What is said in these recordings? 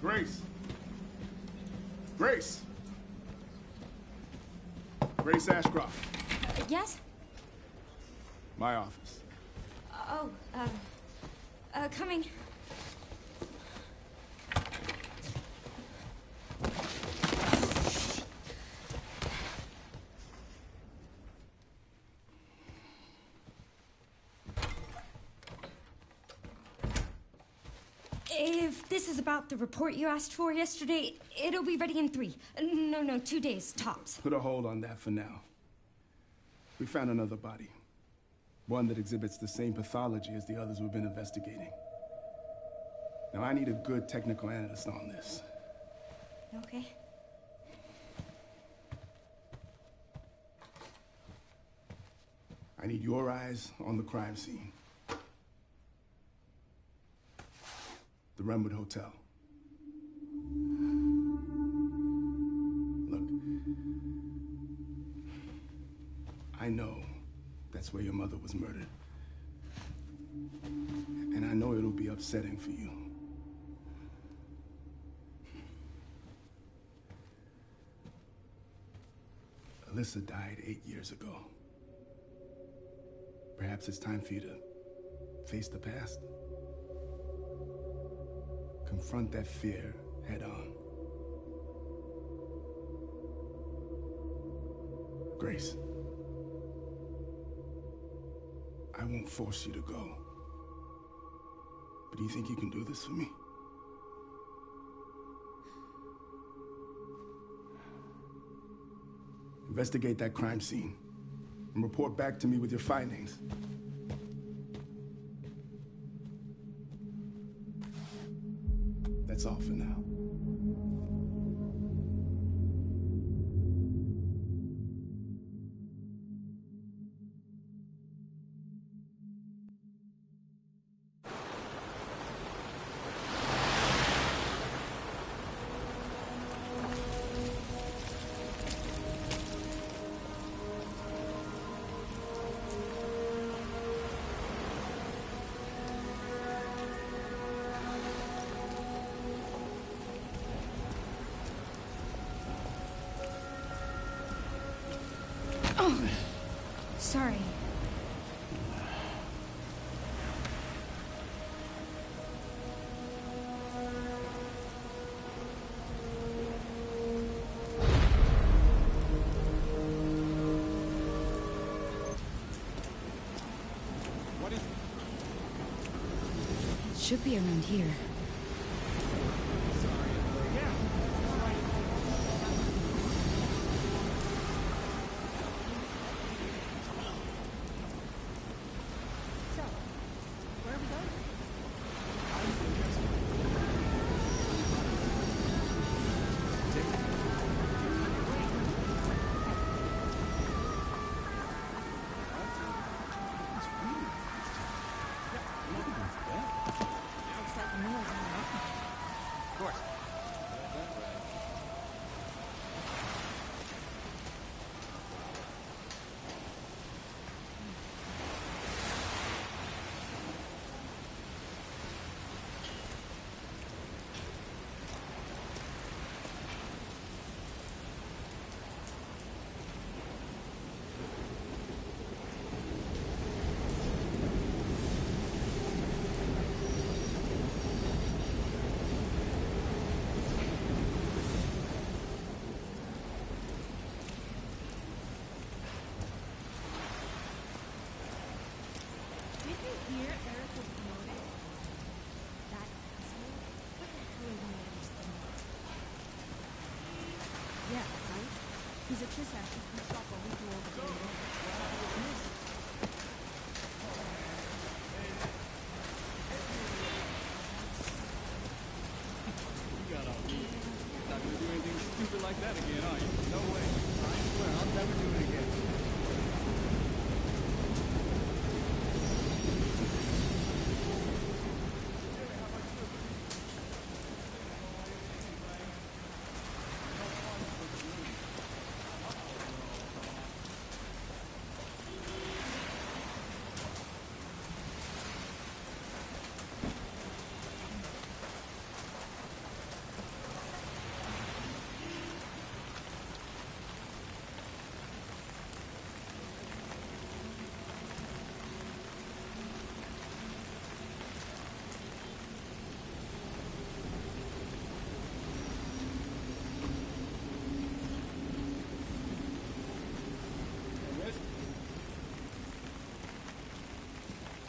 Grace! Grace! Grace Ashcroft. Yes? My office. Oh, coming. If this is about the report you asked for yesterday, it'll be ready in 3. No, 2 days, tops. Put a hold on that for now. We found another body. One that exhibits the same pathology as the others we've been investigating. Now, I need a good technical analyst on this. Okay. I need your eyes on the crime scene. The Renwood Hotel. Look, I know that's where your mother was murdered. And I know it'll be upsetting for you. Alyssa died 8 years ago. Perhaps it's time for you to face the past. Confront that fear head on. Grace, I won't force you to go. But do you think you can do this for me? Investigate that crime scene and report back to me with your findings. That's all for now. Sorry. What is it? It should be around here. He's a kiss ass who shop while we do all the dirty. You got off easy. Not gonna do anything stupid like that again, are you? No way. I swear, I'll never do it again.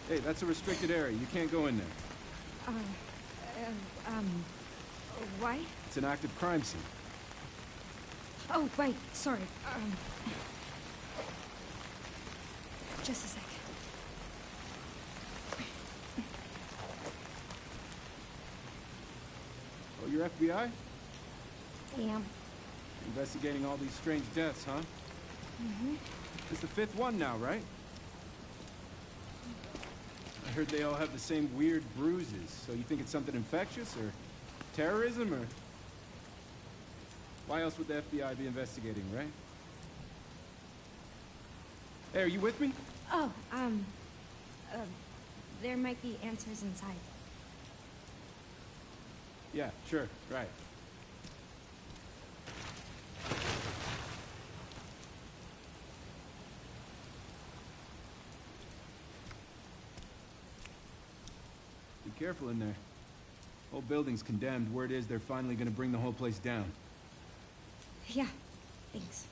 Hey, that's a restricted area. You can't go in there. Why? It's an active crime scene. Oh, right. Sorry. Just a sec. Oh, you're FBI? I am. Investigating all these strange deaths, huh? Mm-hmm. It's the 5th one now, right? I heard they all have the same weird bruises, so you think it's something infectious, or terrorism, or... Why else would the FBI be investigating, right? Hey, are you with me? Oh, there might be answers inside. Yeah, sure, right. Be careful in there. Whole building's condemned. Word is they're finally gonna bring the whole place down. Yeah, thanks.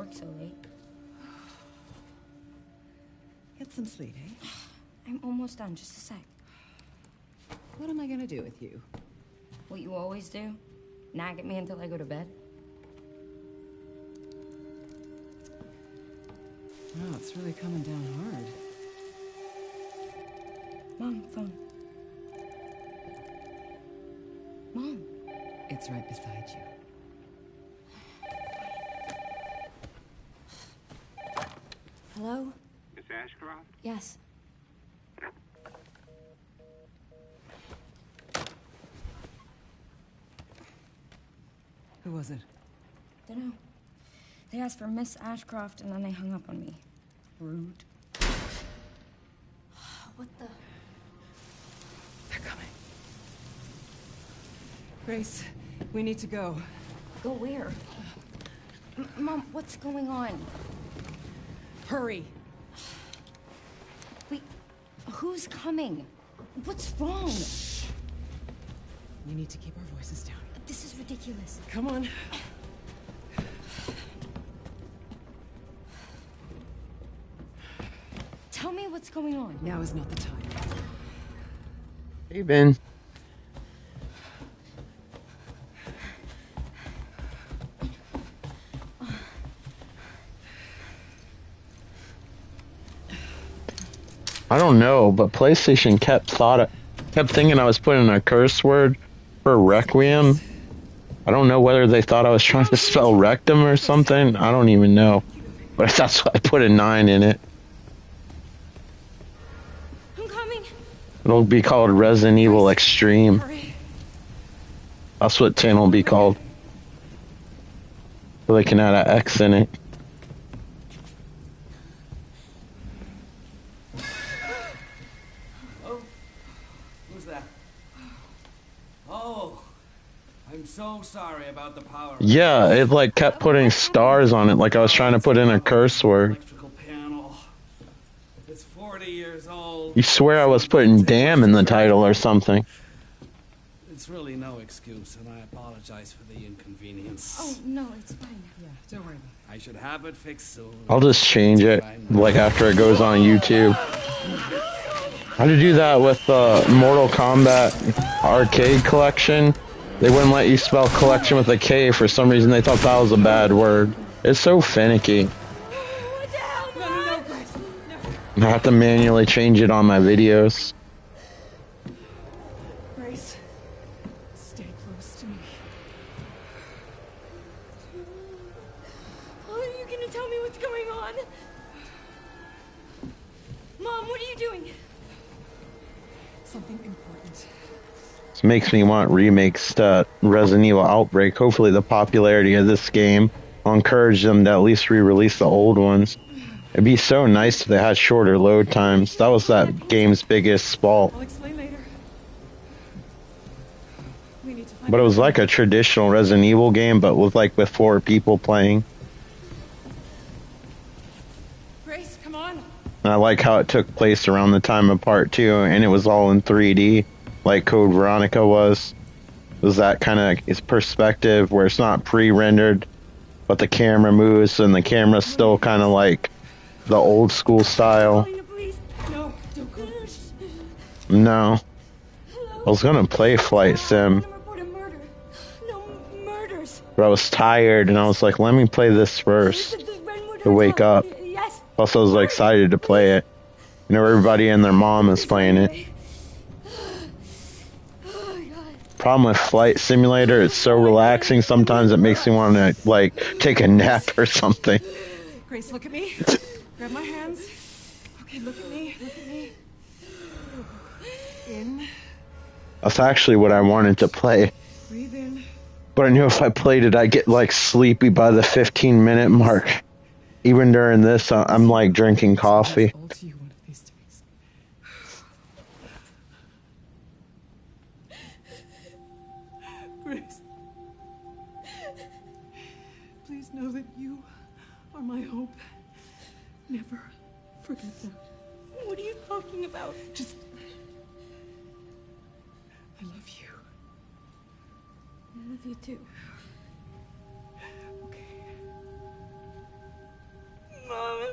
work so late? Get some sleep, eh? I'm almost done. Just a sec. What am I gonna do with you? What you always do? Nag at me until I go to bed? Wow, it's really coming down hard. Mom, phone. Mom. It's right beside you. Hello? Miss Ashcroft? Yes. Who was it? Dunno. They asked for Miss Ashcroft and then they hung up on me. Rude. What the? They're coming. Grace, we need to go. Go where? Mom, what's going on? Hurry. Wait, who's coming? What's wrong? We need to keep our voices down. This is ridiculous. Come on. Tell me what's going on. Now is not the time. Hey, Ben. I don't know, but PlayStation kept thinking I was putting a curse word for Requiem. I don't know whether they thought I was trying to spell rectum or something. I don't even know. But that's why I put a 9 in it. I'm coming. It'll be called Resident Evil Extreme. Hurry. That's what 10 will be called. So they can add an X in it. Oh, who's that? Oh, I'm so sorry about the power. Yeah, it like kept putting stars on it like I was trying to put in a curse word. Electrical panel. It's 40 years old. You swear I was putting damn in the title or something. It's really no excuse, and I apologize for the inconvenience. Oh, no, it's fine. Yeah, don't worry about it. I should have it fixed soon. I'll just change it like after it goes on YouTube. I had to do that with the Mortal Kombat arcade collection. They wouldn't let you spell collection with a K for some reason. They thought that was a bad word. It's so finicky. What the hell, Mom? No, Grace. No. I have to manually change it on my videos. Grace, stay close to me. Are you gonna tell me what's going on? Mom, what are you doing? Something important. This makes me want remakes to Resident Evil Outbreak. Hopefully the popularity of this game will encourage them to at least re-release the old ones. It'd be so nice if they had shorter load times. That was that game's biggest fault. I'll explain later. We need to find But it was like a traditional Resident Evil game, but with 4 people playing. Grace, come on. And I like how it took place around the time of part 2, and it was all in 3D, like Code Veronica was. It was that kind of perspective where it's not pre-rendered, but the camera moves, and the camera's still kind of like the old school style. Calling the police. No, don't go. No. I was gonna play Flight Sim, I'm gonna report a murder. No murders. but I was tired, and I was like, let me play this first The Redwood to wake Hotel. up. Yes. Plus, I was excited to play it. You know, everybody and their mom is playing it. Oh, God. Problem with Flight Simulator, it's so relaxing. Sometimes it makes me want to, take a nap or something. Grace, look at me. Grab my hands. Okay, look at me. Look at me. In. That's actually what I wanted to play. Breathe in. But I knew if I played it, I'd get, sleepy by the 15-minute mark. Even during this, I'm, drinking coffee. All to you one of these days. Grace. Please know that you are my hope. Never forget that. What are you talking about? Just. I love you. I love you too. Okay.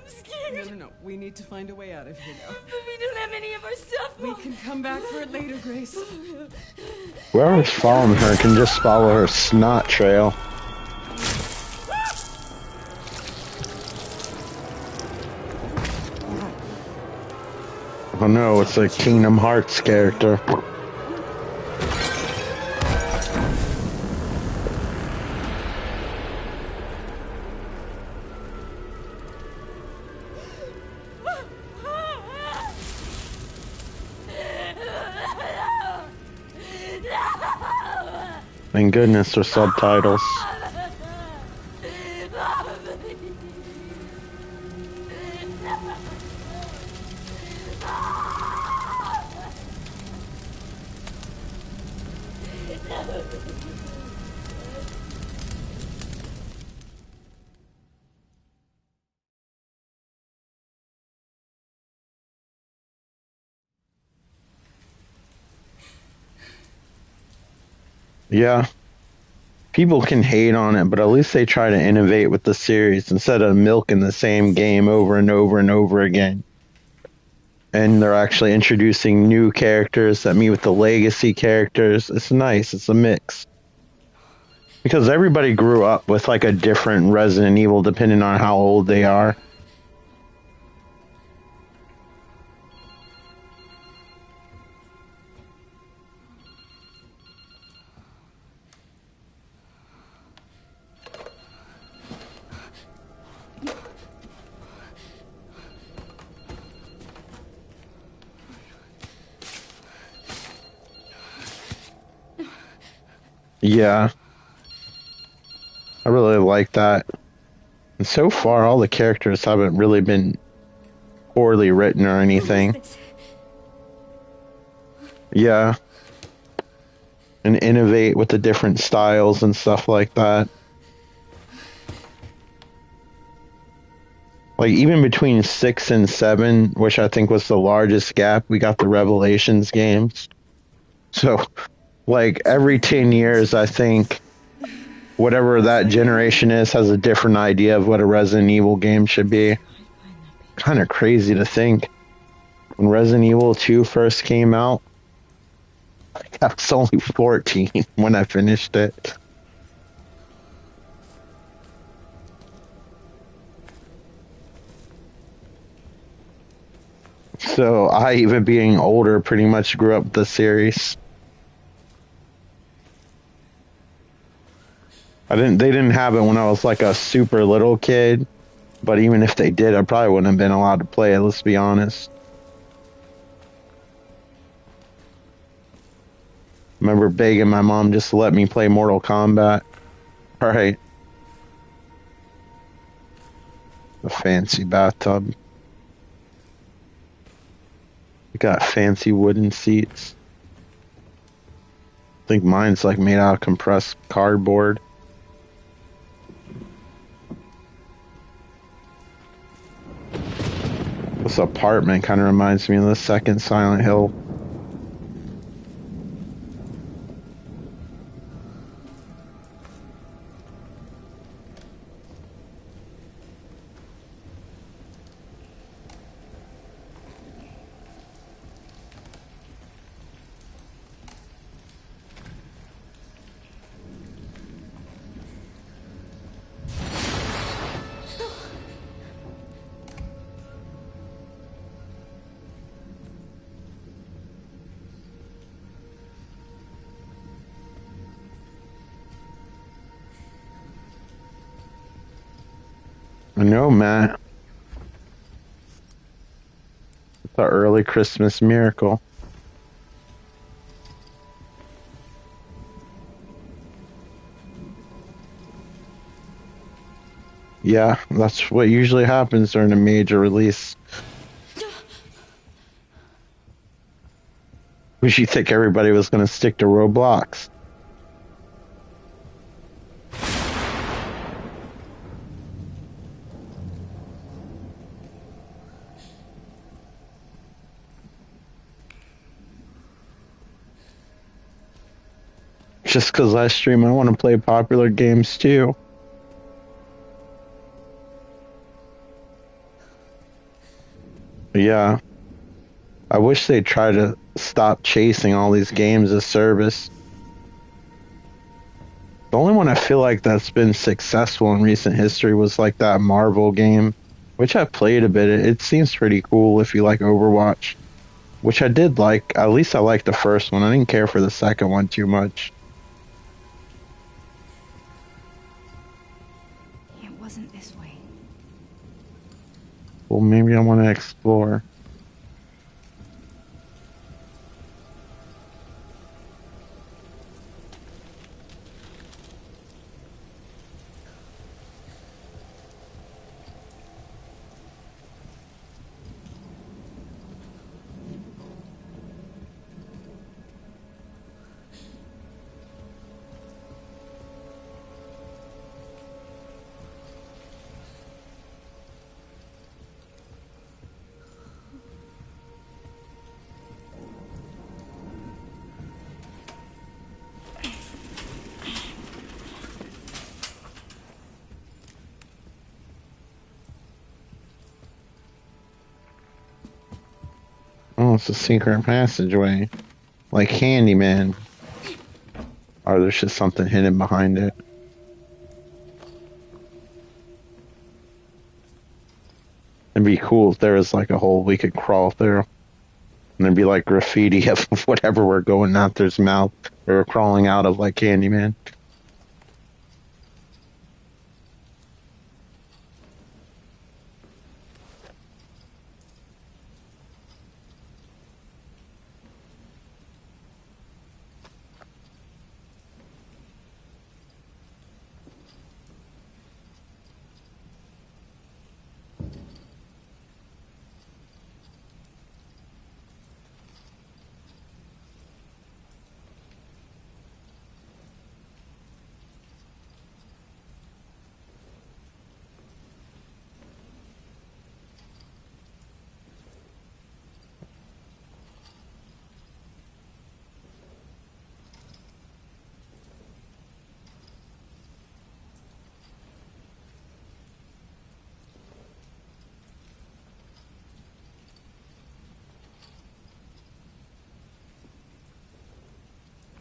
scared. No. We need to find a way out of here now. But we don't have any of our stuff. We can come back for it later, Grace. Whoever's following her can just follow her snot trail. Oh no, it's a Kingdom Hearts character. Thank goodness for subtitles. Yeah. People can hate on it, but at least they try to innovate with the series instead of milking the same game over and over and over again. And they're actually introducing new characters that meet with the legacy characters. It's nice. It's a mix. Because everybody grew up with like a different Resident Evil depending on how old they are. Yeah. I really like that. And so far, all the characters haven't really been poorly written or anything. Yeah. And innovate with the different styles and stuff like that. Like, even between 6 and 7, which I think was the largest gap, we got the Revelations games. So, like, every 10 years, I think whatever that generation is has a different idea of what a Resident Evil game should be. Kind of crazy to think. When Resident Evil 2 first came out, I was only 14 when I finished it. So I, even being older, pretty much grew up with the series. They didn't have it when I was like a super little kid, but even if they did, I probably wouldn't have been allowed to play it, let's be honest. Remember begging my mom just to let me play Mortal Kombat. Alright. A fancy bathtub. We got fancy wooden seats. I think mine's like made out of compressed cardboard. This apartment kind of reminds me of the second Silent Hill. I know, Matt. It's an early Christmas miracle. Yeah, that's what usually happens during a major release. Wish you think everybody was going to stick to Roblox. Just because I stream, I want to play popular games too. Yeah. I wish they'd try to stop chasing all these games as service. The only one I feel like that's been successful in recent history was like that Marvel game, which I played a bit. It seems pretty cool if you like Overwatch, which I did like. At least I liked the first one. I didn't care for the second one too much. It wasn't this way. Well, maybe I want to explore. Oh, it's a secret passageway. Like Candyman. Or there's just something hidden behind it. It'd be cool if there was like a hole we could crawl through. And there'd be like graffiti of whatever we're going out there's mouth or crawling out of like Candyman.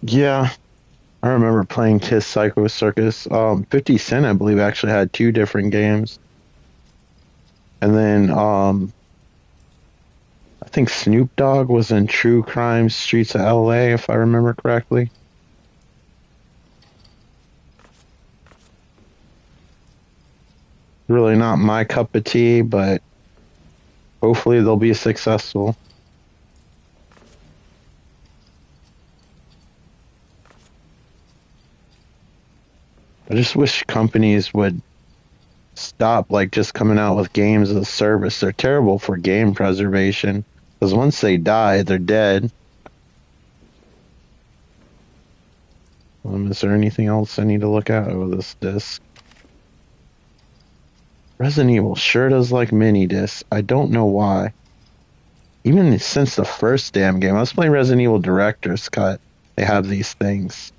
Yeah, I remember playing Kiss Psycho Circus. 50 Cent, I believe, actually had two different games. And then I think Snoop Dogg was in True Crime Streets of LA, if I remember correctly. Really not my cup of tea, but hopefully they'll be successful. I just wish companies would stop like just coming out with games as a service. They're terrible for game preservation because once they die, they're dead. Is there anything else I need to look at? Oh, this disc. Resident Evil sure does like mini discs. I don't know why. Even since the first damn game, I was playing Resident Evil Director's Cut. They have these things.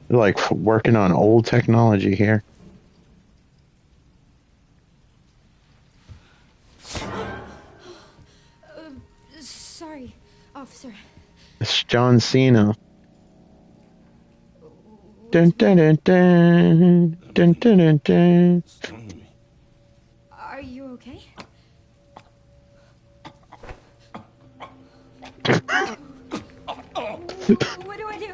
They're like working on old technology here. Sorry, officer. It's John Cena. Dun dun dun dun dun dun dun dun. Are you okay? What do I do?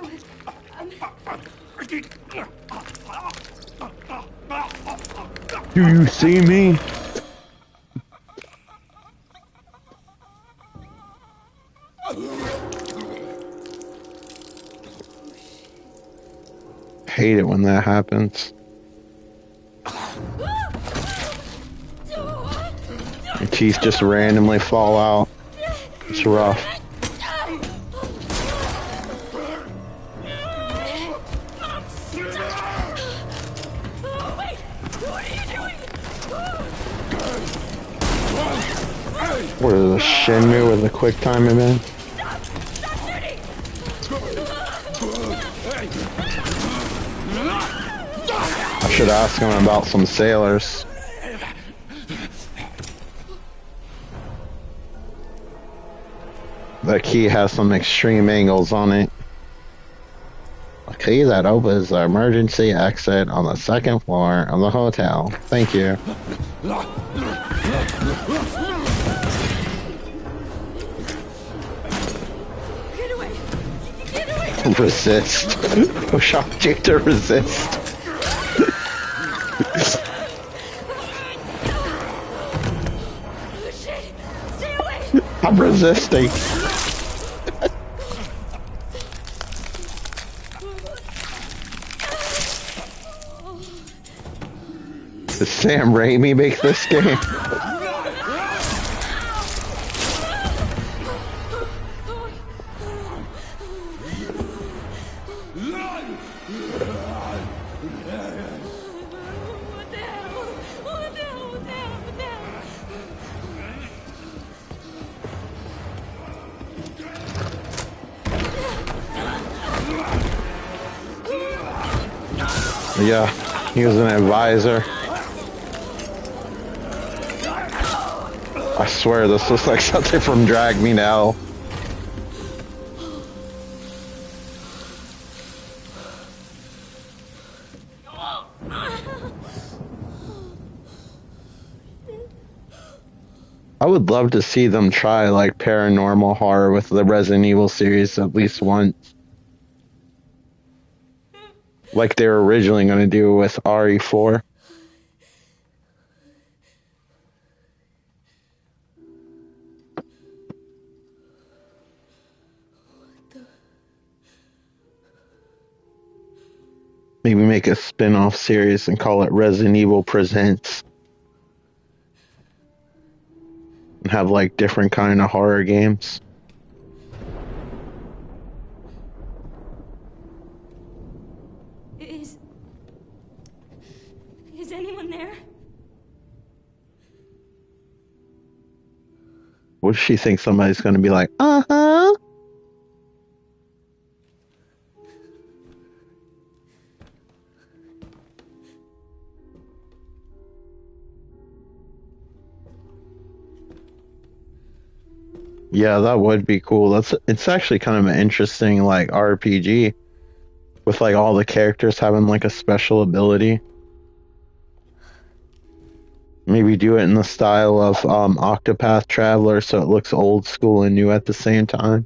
Do you see me? Hate it when that happens. Your teeth just randomly fall out. It's rough. What is a Shenmue with a quick time event? I should ask him about some sailors. The key has some extreme angles on it. A key that opens the emergency exit on the second floor of the hotel. Thank you. Get away! Get away! Resist. Push off you to resist. Oh, shit! Stay away! I'm resisting. Did Sam Raimi make this game? What the hell? What the hell? What the hell? What the hell? Yeah, he was an advisor. I swear this looks like something from Drag Me Now. I would love to see them try like paranormal horror with the Resident Evil series at least once. Like they were originally going to do with RE4. Maybe make a spin-off series and call it Resident Evil Presents. And have like different kind of horror games. Is anyone there? What if she thinks somebody's going to be like, uh-huh? Yeah, that would be cool. It's actually kind of an interesting like RPG with like all the characters having like a special ability. Maybe do it in the style of Octopath Traveler so it looks old school and new at the same time.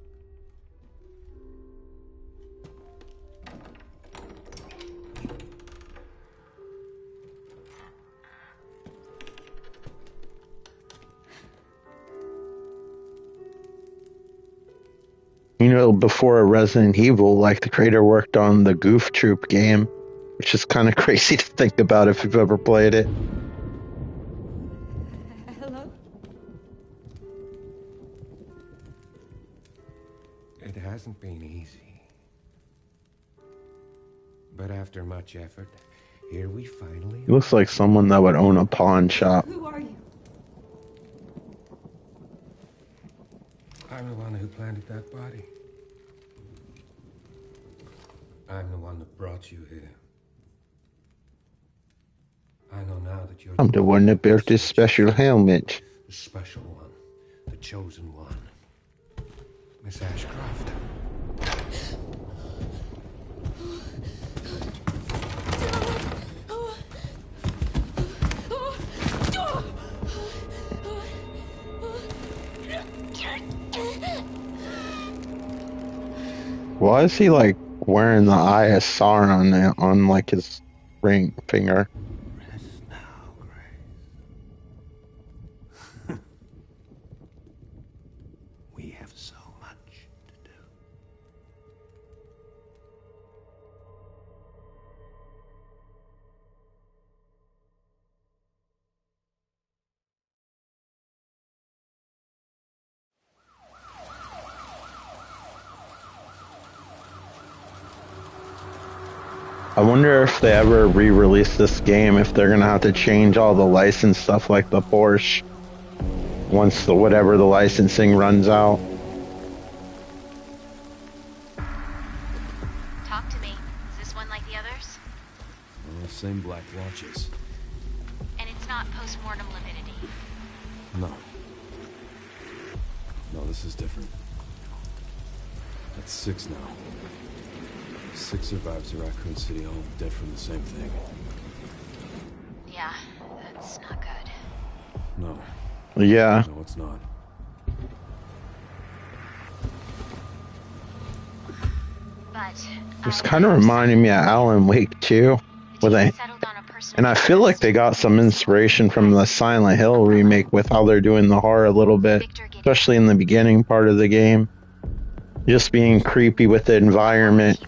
You know, before a Resident Evil, like the creator worked on the Goof Troop game, which is kind of crazy to think about if you've ever played it. Hello? It hasn't been easy. But after much effort, here we finally... He looks like someone that would own a pawn shop. Who are you? I'm the one who planted that body. I'm the one that brought you here. I know now that you're... I'm the one that built this special helmet. The special one. The chosen one. Miss Ashcroft. Why is he like wearing the Eye of Sauron on like his ring finger? Rest now, Grace. We have so much to do. I wonder if they ever re-release this game, if they're gonna have to change all the license stuff like the Porsche once the whatever the licensing runs out. Talk to me. Is this one like the others? Same black watches. And it's not post-mortem lividity. No. No, this is different. That's 6 now. 6 survivors of Raccoon City, all dead from the same thing. Yeah, that's not good. No. Yeah. No, it's not. But It's kind of reminding me of Alan Wake 2. And I feel like they got some inspiration from the Silent Hill remake with how they're doing the horror a little bit, especially in the beginning part of the game. Just being creepy with the environment.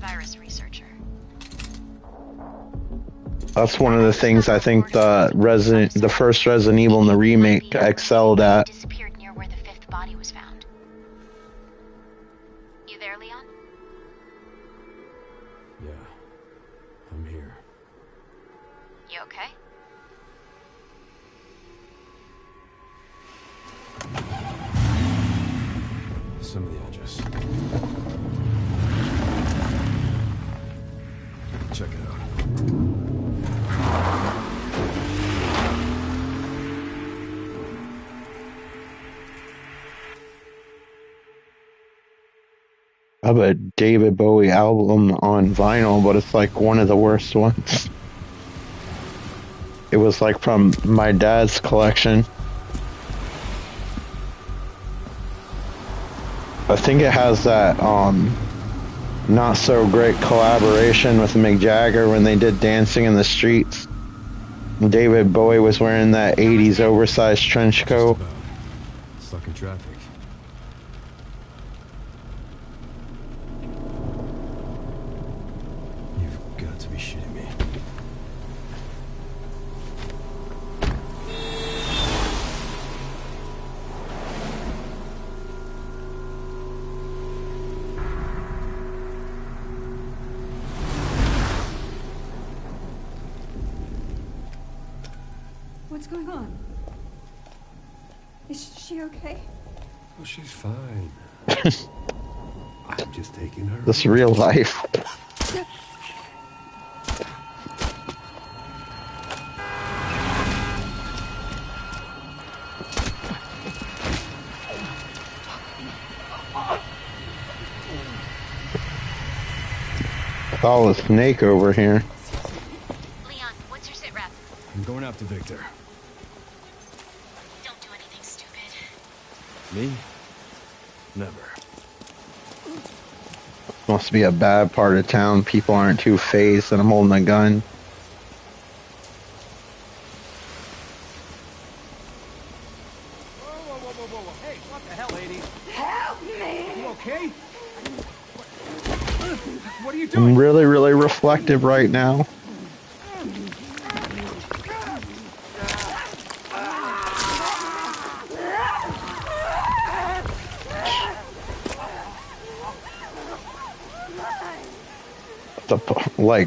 That's one of the things I think the first Resident Evil and the remake excelled at. Disappeared near where the 5th body was found. You there, Leon? Yeah. I'm here. You okay? Some of the address. Check it out. I have a David Bowie album on vinyl, but it's like one of the worst ones. It was like from my dad's collection. I think it has that not so great collaboration with Mick Jagger when they did Dancing in the Streets. David Bowie was wearing that 80s oversized trench coat. Stuck in traffic. You've got to be shitting me. What's going on? Is she okay? Oh, she's fine. I'm just taking her. This real life. Oh, a snake over here. Leon, what's your sit rep? I'm going after Victor. Don't do anything stupid. Me? Never. Must be a bad part of town. People aren't too phased that I'm holding a gun. Whoa. Hey, what the hell, lady? Help me! You okay? What are you doing? I'm really, really reflective right now.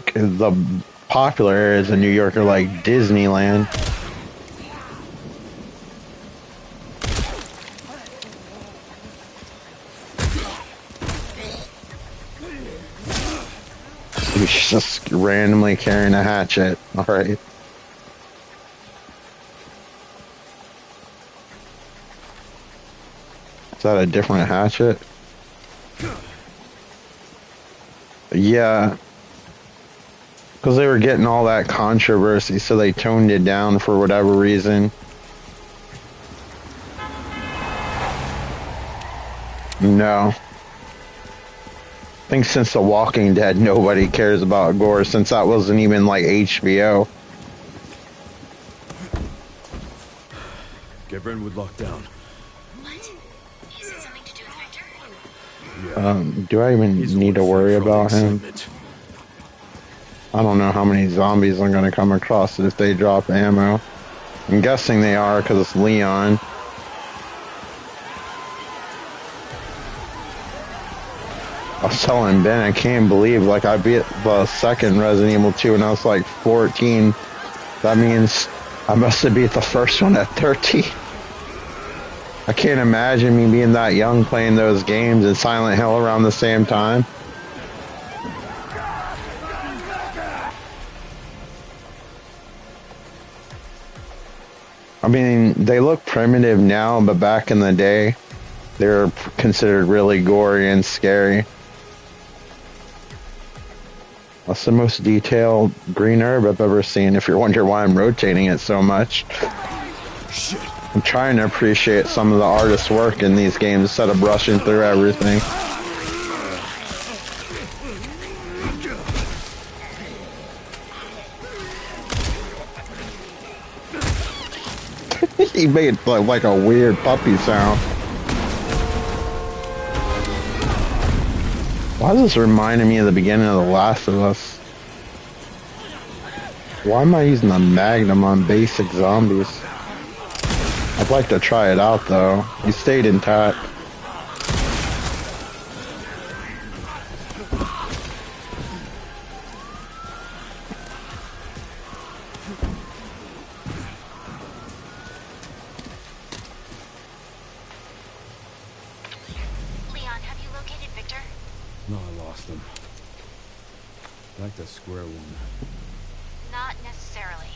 The popular areas in New York are like Disneyland. He's just randomly carrying a hatchet. Alright. Is that a different hatchet? Yeah. Because they were getting all that controversy, so they toned it down for whatever reason. No. I think since The Walking Dead, nobody cares about gore, since that wasn't even like HBO. Get Brentwood locked down. What? Is it something to do with Victor? Yeah. Do I even He's need to worry about him? excitement. I don't know how many zombies I'm going to come across if they drop ammo. I'm guessing they are because it's Leon. I was telling Ben, I can't believe, like, I beat the second Resident Evil 2 when I was like 14. That means I must have beat the first one at 13. I can't imagine me being that young playing those games in Silent Hill around the same time. I mean, they look primitive now, but back in the day, they were considered really gory and scary. That's the most detailed green herb I've ever seen, if you're wondering why I'm rotating it so much. I'm trying to appreciate some of the artist's work in these games instead of brushing through everything. He made like a weird puppy sound. Why is this reminding me of the beginning of The Last of Us? Why am I using the Magnum on basic zombies? I'd like to try it out though. He stayed intact. Leon, have you located Victor? No, I lost him. Back to square one. Not necessarily.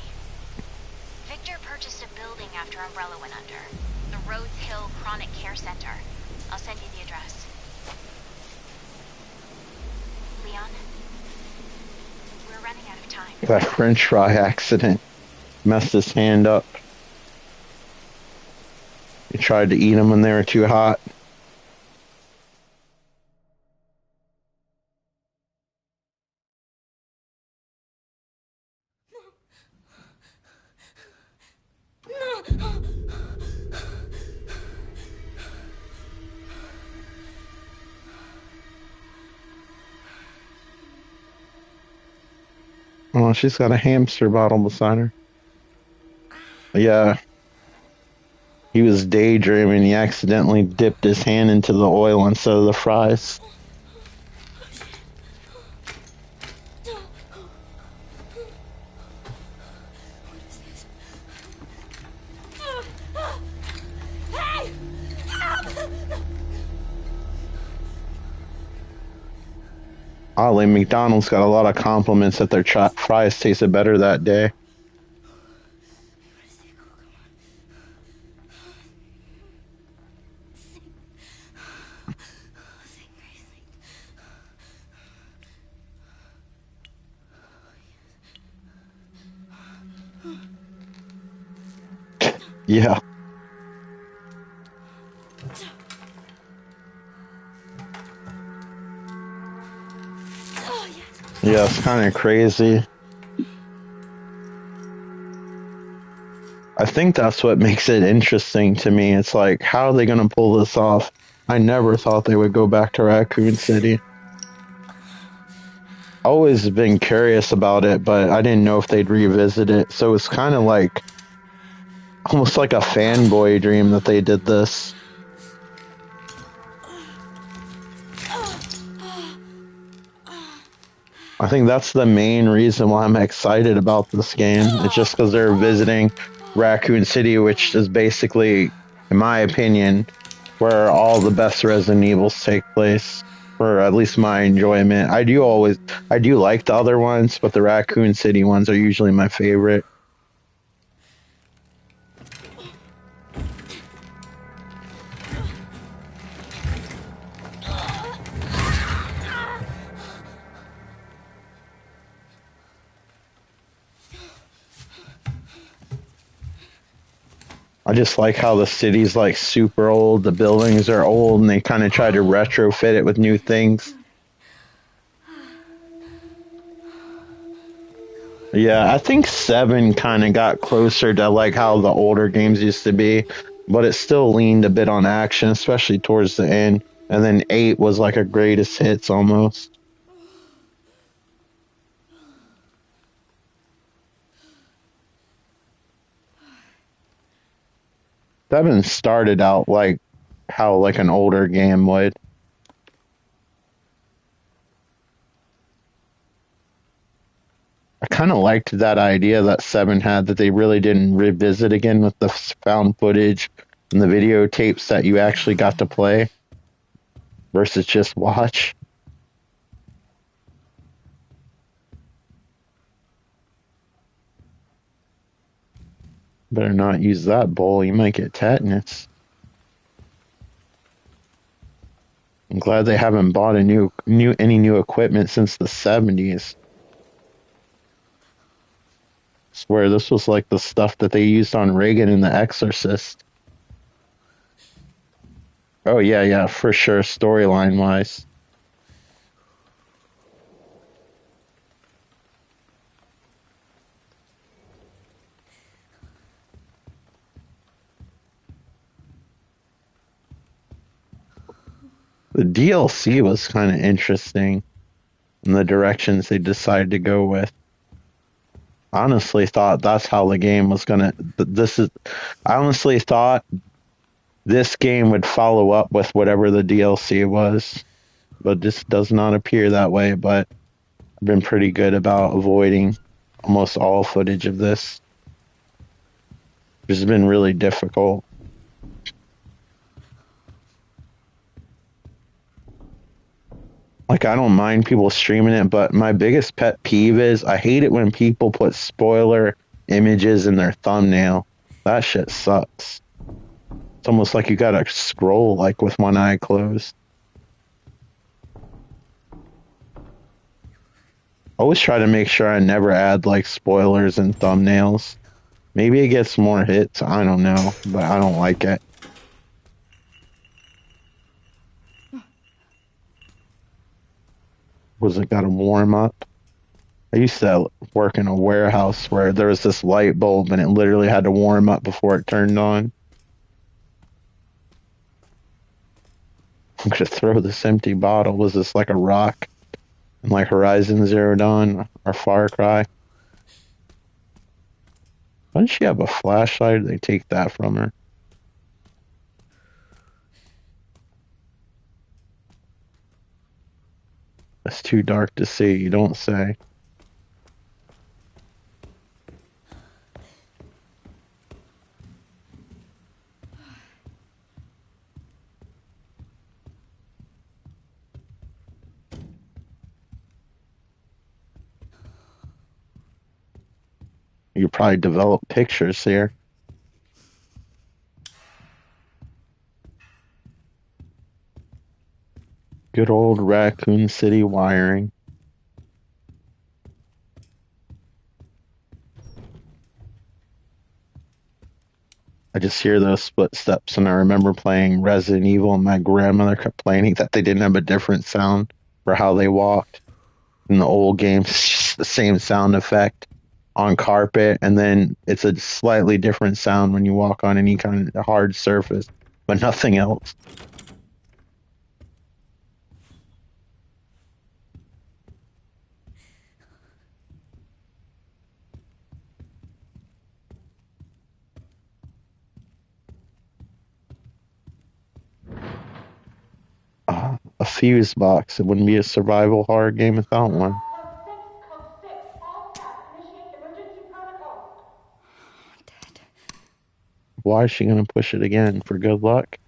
Victor purchased a building after Umbrella went under. The Rhodes Hill Chronic Care Center. I'll send you the address. Leon? We're running out of time. That French fry accident messed his hand up. He tried to eat them when they were too hot. Oh, she's got a hamster bottle beside her. Yeah. He was daydreaming. He accidentally dipped his hand into the oil instead of the fries. Oddly, McDonald's got a lot of compliments that their fries tasted better that day. Yeah. Yeah, it's kind of crazy. I think that's what makes it interesting to me. It's like, how are they going to pull this off? I never thought they would go back to Raccoon City. Always been curious about it, but I didn't know if they'd revisit it. So it's kind of like, almost like a fanboy dream that they did this. I think that's the main reason why I'm excited about this game. It's just because they're visiting Raccoon City, which is basically, in my opinion, where all the best Resident Evils take place, for at least my enjoyment. I do like the other ones, but the Raccoon City ones are usually my favorite. I just like how the city's like super old, the buildings are old, and they kind of try to retrofit it with new things. Yeah, I think 7 kind of got closer to like how the older games used to be, but it still leaned a bit on action, especially towards the end. And then 8 was like a greatest hits almost. 7 started out like how like an older game would. I kind of liked that idea that 7 had, that they really didn't revisit again with the found footage and the videotapes that you actually got to play versus just watch. Better not use that bowl, you might get tetanus. I'm glad they haven't bought any new equipment since the 70s. Swear this was like the stuff that they used on Reagan in The Exorcist. Oh yeah, for sure, storyline wise. The DLC was kind of interesting in the directions they decided to go with. Honestly thought that's how the game was gonna. I honestly thought this game would follow up with whatever the DLC was, but this does not appear that way. But I've been pretty good about avoiding almost all footage of this. It's been really difficult. Like, I don't mind people streaming it, but my biggest pet peeve is I hate it when people put spoiler images in their thumbnail. That shit sucks. It's almost like you gotta scroll like with one eye closed. I always try to make sure I never add like spoilers and thumbnails. Maybe it gets more hits, I don't know, but I don't like it. Was it gotta warm up? I used to work in a warehouse where there was this light bulb and it literally had to warm up before it turned on. I'm gonna throw this empty bottle. Was this like a rock? In like Horizon Zero Dawn or Far Cry? Doesn't she have a flashlight? They take that from her. It's too dark to see, you don't say. You probably develop pictures here. Good old Raccoon City wiring. I just hear those footsteps, and I remember playing Resident Evil, and my grandmother complaining that they didn't have a different sound for how they walked. In the old games, it's just the same sound effect on carpet, and then it's a slightly different sound when you walk on any kind of hard surface, but nothing else. A fuse box. It wouldn't be a survival horror game without one. Dad. Why is she going to push it again? For good luck?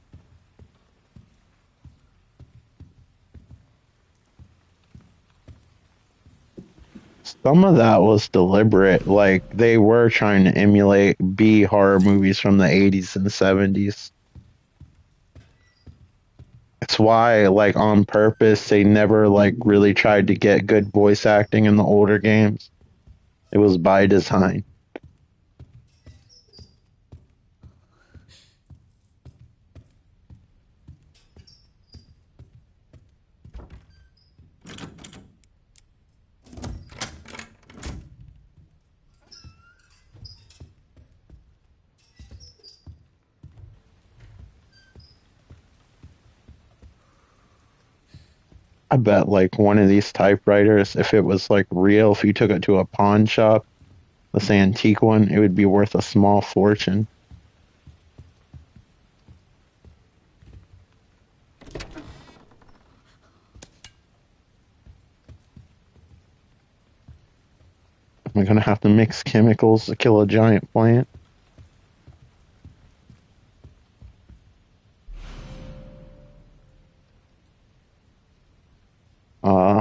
Some of that was deliberate. Like, they were trying to emulate B horror movies from the 80s and 70s. It's why, like, on purpose, they never, like, really tried to get good voice acting in the older games. It was by design. I bet like one of these typewriters, if it was like real, if you took it to a pawn shop, let's say antique one, it would be worth a small fortune. Am I gonna have to mix chemicals to kill a giant plant?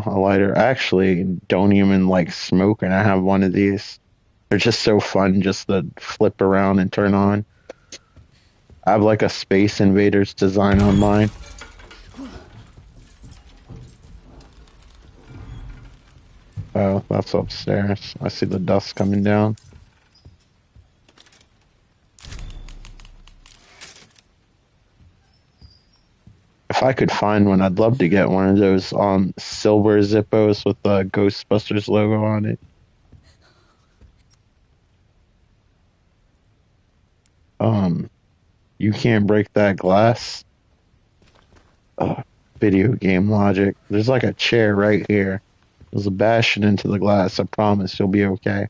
A lighter. I actually don't even like smoke, and I have one of these. They're just so fun just to flip around and turn on. I have like a Space Invaders design on mine. Oh, that's upstairs. I see the dust coming down. If I could find one, I'd love to get one of those silver Zippos with the Ghostbusters logo on it. You can't break that glass. Video game logic. There's like a chair right here. There's a bashing into the glass. I promise you'll be okay.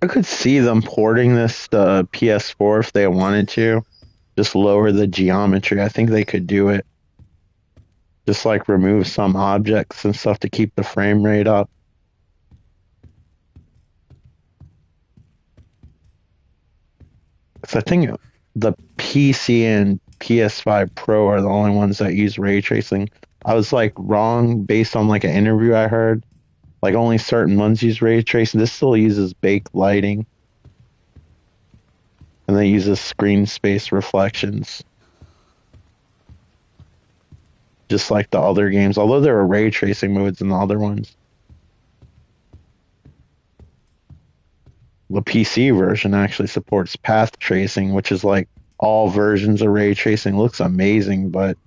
I could see them porting this to PS4 if they wanted to. Just lower the geometry. I think they could do it. Just like remove some objects and stuff to keep the frame rate up. Because I think the PC and PS5 Pro are the only ones that use ray tracing. I was like wrong based on like an interview I heard. Like only certain ones use ray tracing. This still uses baked lighting. And then uses screen space reflections. Just like the other games. Although there are ray tracing modes in the other ones. The PC version actually supports path tracing, which is like all versions of ray tracing. Looks amazing, but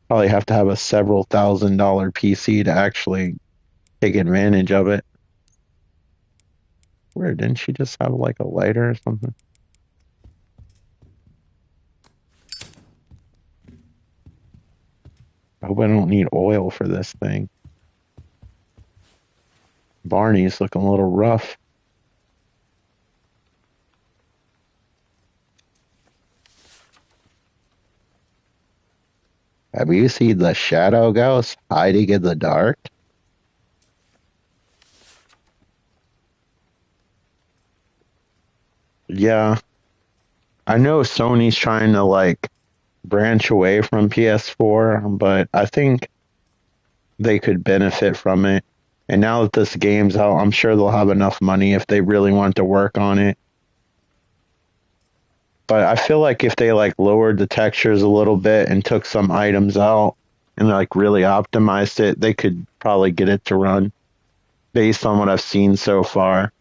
probably have to have a several $1,000 PC to actually take advantage of it. Where didn't she just have like a lighter or something? I hope I don't need oil for this thing. Barney's looking a little rough. Have you seen the shadow ghost hiding in the dark? Yeah. I know Sony's trying to like branch away from PS4, but I think they could benefit from it. And now that this game's out, I'm sure they'll have enough money if they really want to work on it. But I feel like if they like lowered the textures a little bit and took some items out and like really optimized it, they could probably get it to run based on what I've seen so far.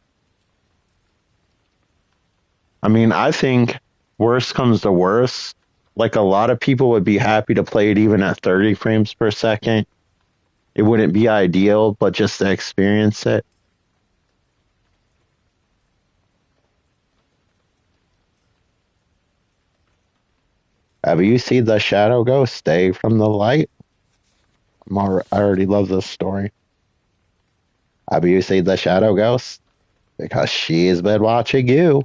I mean, I think worst comes to worst, like a lot of people would be happy to play it even at 30 frames per second. It wouldn't be ideal, but just to experience it. Have you seen the shadow go stay from the light? I already love this story. Have you seen the shadow ghost? Because she's been watching you.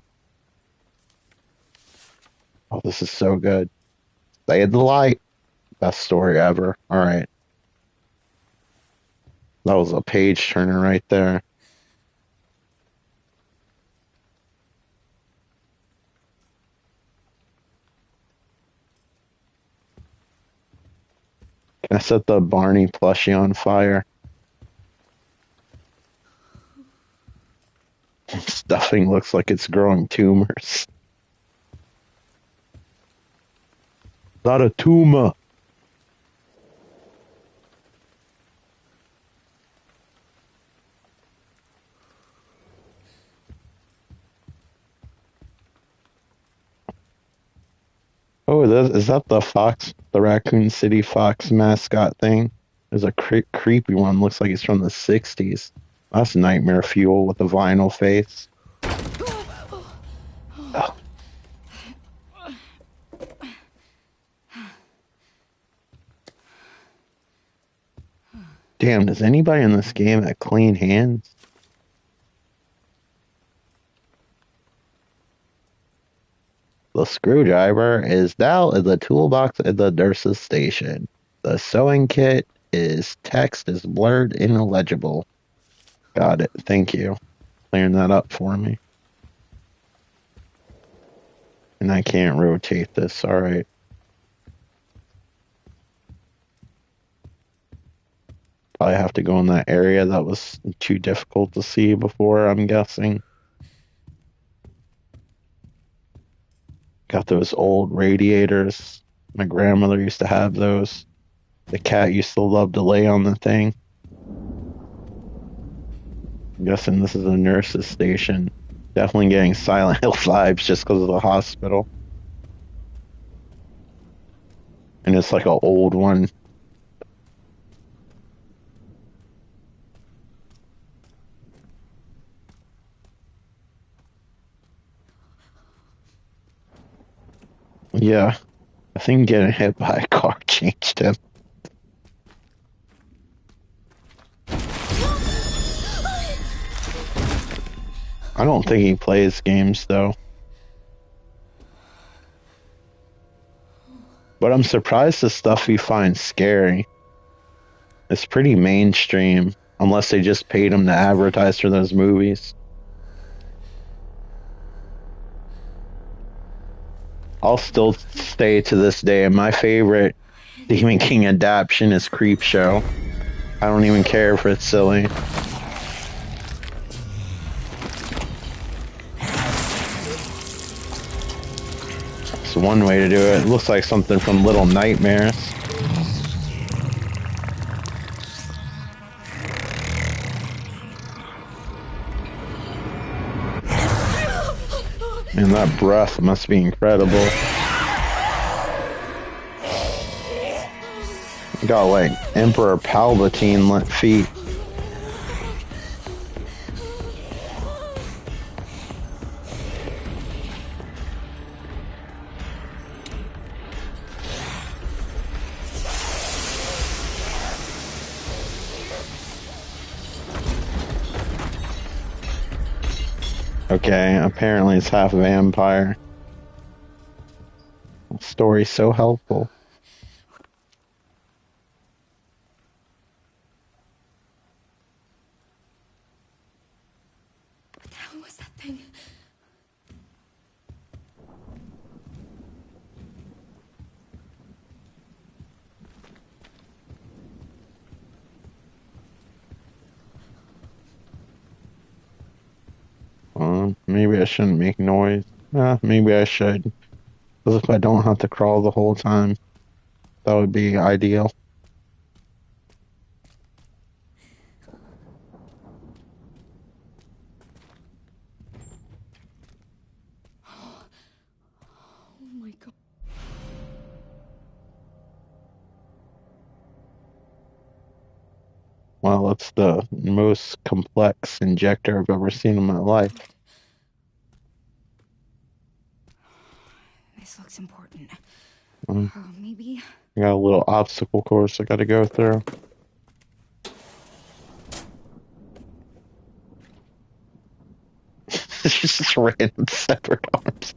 Oh, this is so good. Stay in the light. Best story ever. All right. That was a page turner right there. Can I set the Barney plushie on fire? Stuffing looks like it's growing tumors. Is that a tumor? Oh, is that the Fox, the Raccoon City Fox mascot thing? There's a creepy one. Looks like it's from the 60s. That's Nightmare Fuel with the vinyl face. Oh. Damn, does anybody in this game have clean hands? The screwdriver is now in the toolbox at the nurse's station. The sewing kit text is blurred and illegible. Got it. Thank you. Clearing that up for me. And I can't rotate this. Alright. Probably have to go in that area that was too difficult to see before, I'm guessing. Got those old radiators. My grandmother used to have those. The cat used to love to lay on the thing. I'm guessing this is a nurse's station. Definitely getting Silent Hill vibes just because of the hospital. And it's like an old one. Yeah, I think getting hit by a car changed him. I don't think he plays games though. But I'm surprised the stuff he finds scary. It's pretty mainstream, unless they just paid him to advertise for those movies. I'll still say to this day, my favorite Stephen King adaptation is Creepshow. I don't even care if it's silly. It's one way to do it. It looks like something from Little Nightmares. Man, that breath must be incredible. Got like Emperor Palpatine feet. Okay, apparently it's half vampire. The story's so helpful. What the hell was that thing? Maybe I shouldn't make noise. Maybe I should. Because if I don't have to crawl the whole time, that would be ideal. Oh my god. Well, it's the most complex injector I've ever seen in my life. This looks important. Mm. Maybe. I got a little obstacle course I gotta go through. It's just random separate arms.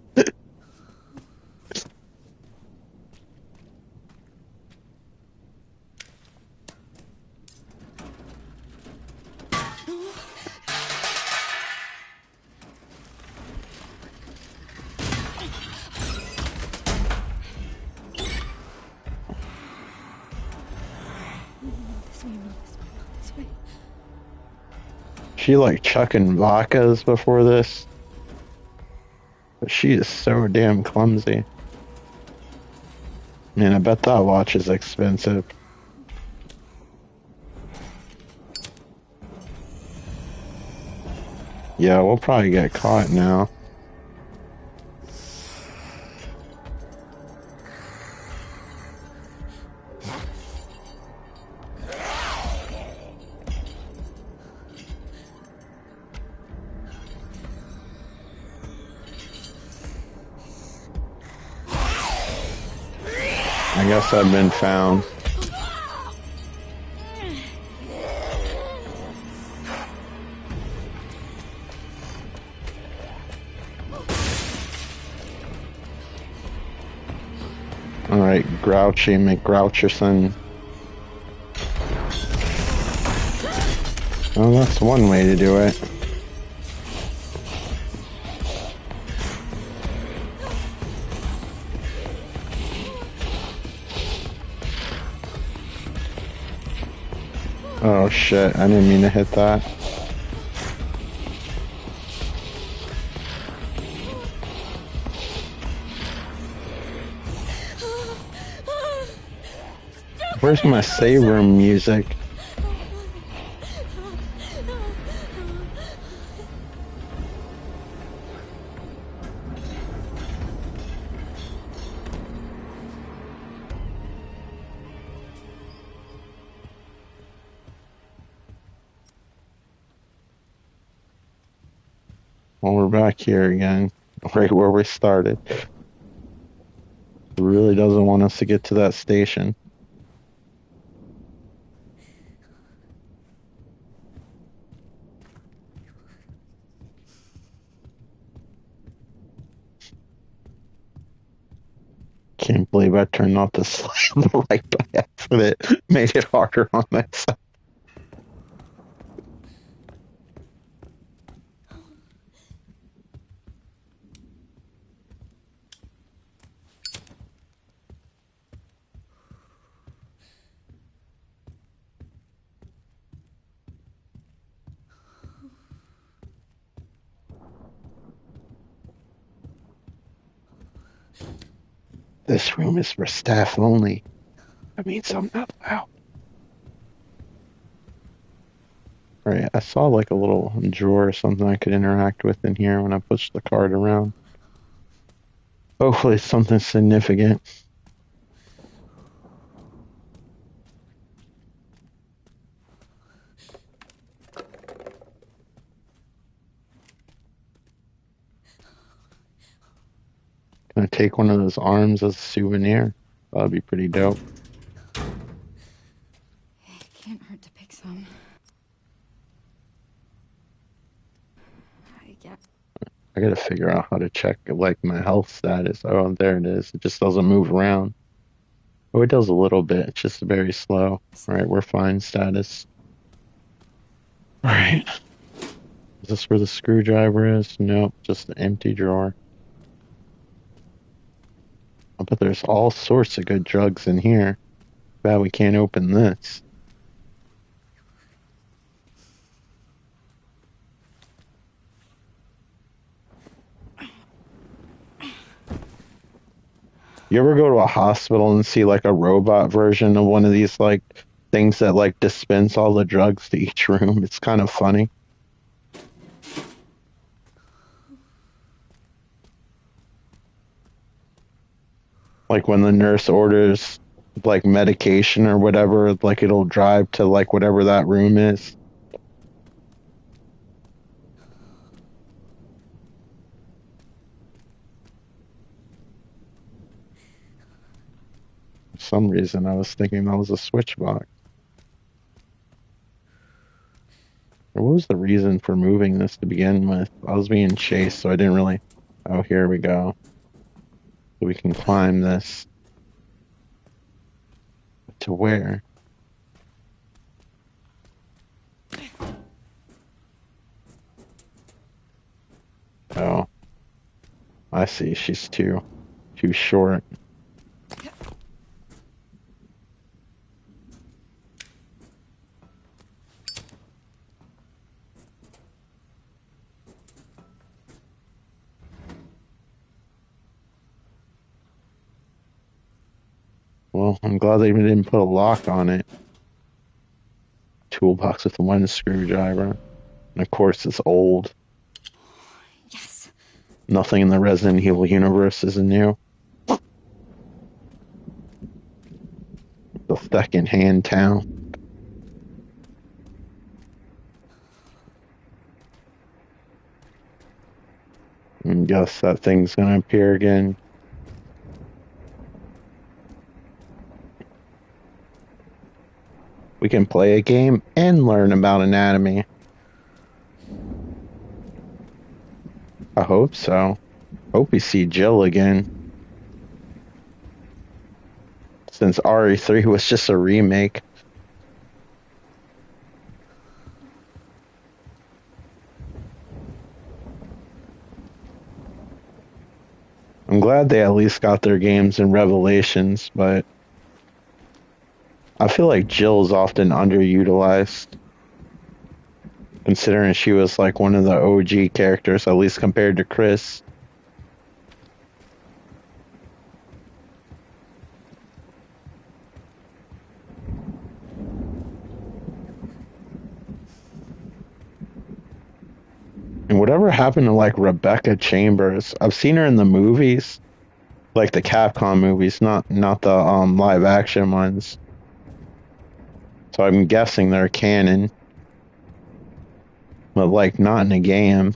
She like chucking vodkas before this. But she is so damn clumsy. Man, I bet that watch is expensive. Yeah, we'll probably get caught now. I guess I've been found. Alright, Grouchy McGroucherson. Oh, that's one way to do it. Oh shit, I didn't mean to hit that. Where's my save room music? Well, we're back here again, right where we started. It really doesn't want us to get to that station. Can't believe I turned off the light by accident. Made it harder on myself. This room is for staff only. That means I'm not allowed. Alright, I saw like a little drawer or something I could interact with in here when I pushed the card around. Hopefully it's something significant. Can I take one of those arms as a souvenir? That'd be pretty dope. It can't hurt to pick some. I gotta figure out how to check like my health status. Oh, there it is. It just doesn't move around. Oh, it does a little bit. It's just very slow. Alright, we're fine status. Alright. Is this where the screwdriver is? Nope, just an empty drawer. But there's all sorts of good drugs in here. Bad we can't open this. You ever go to a hospital and see like a robot version of one of these like things that like dispense all the drugs to each room? It's kind of funny. Like when the nurse orders like medication or whatever, like it'll drive to like whatever that room is. For some reason I was thinking that was a switch box. Or what was the reason for moving this to begin with? I was being chased, so I didn't really... Oh, here we go. So we can climb this. To where? Oh. I see, she's too short. Well, I'm glad they even didn't put a lock on it. Toolbox with one screwdriver. And of course, it's old. Yes. Nothing in the Resident Evil universe is new. The second-hand town. I guess that thing's gonna appear again. We can play a game and learn about anatomy. I hope so. Hope we see Jill again. Since RE3 was just a remake. I'm glad they at least got their games in Revelations, but I feel like Jill's often underutilized, considering she was like one of the OG characters, at least compared to Chris. whatever happened to like Rebecca Chambers? I've seen her in the movies, like the Capcom movies, not the live action ones. So I'm guessing they're canon, but like not in a game.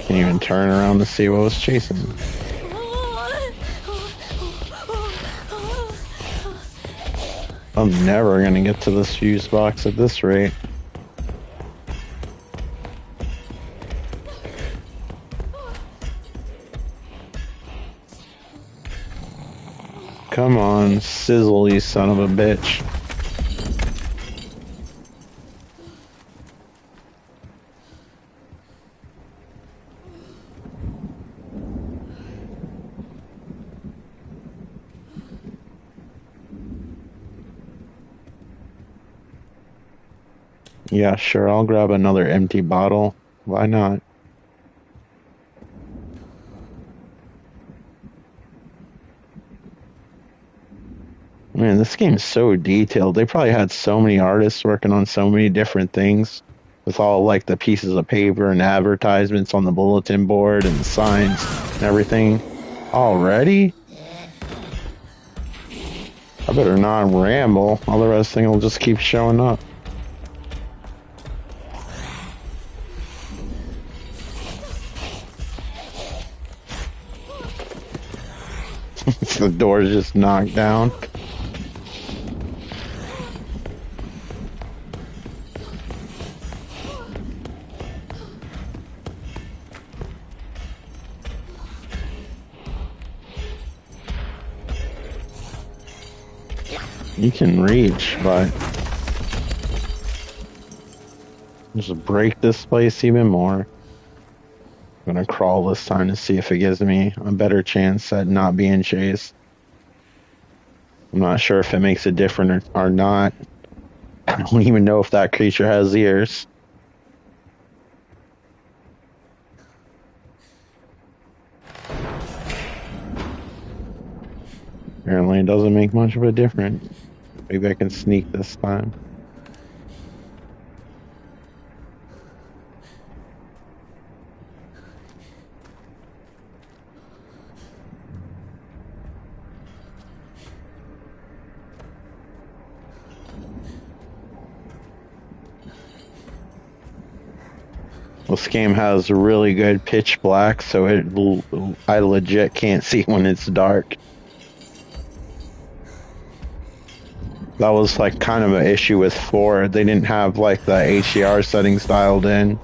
Can't even turn around to see what was chasing me. I'm never gonna get to this fuse box at this rate. Come on, sizzle, you son of a bitch. Yeah, sure, I'll grab another empty bottle. Why not? Man, this game's so detailed. They probably had so many artists working on so many different things with all like the pieces of paper and advertisements on the bulletin board and signs and everything. Already? I better not ramble, otherwise this thing will just keep showing up. The door's just knocked down. You can reach, but just break this place even more. I'm gonna crawl this time to see if it gives me a better chance at not being chased. I'm not sure if it makes a difference or not. I don't even know if that creature has ears. Apparently it doesn't make much of a difference. Maybe I can sneak this time. This game has really good pitch black, so I legit can't see when it's dark. That was like kind of an issue with 4. They didn't have like the HDR settings dialed in.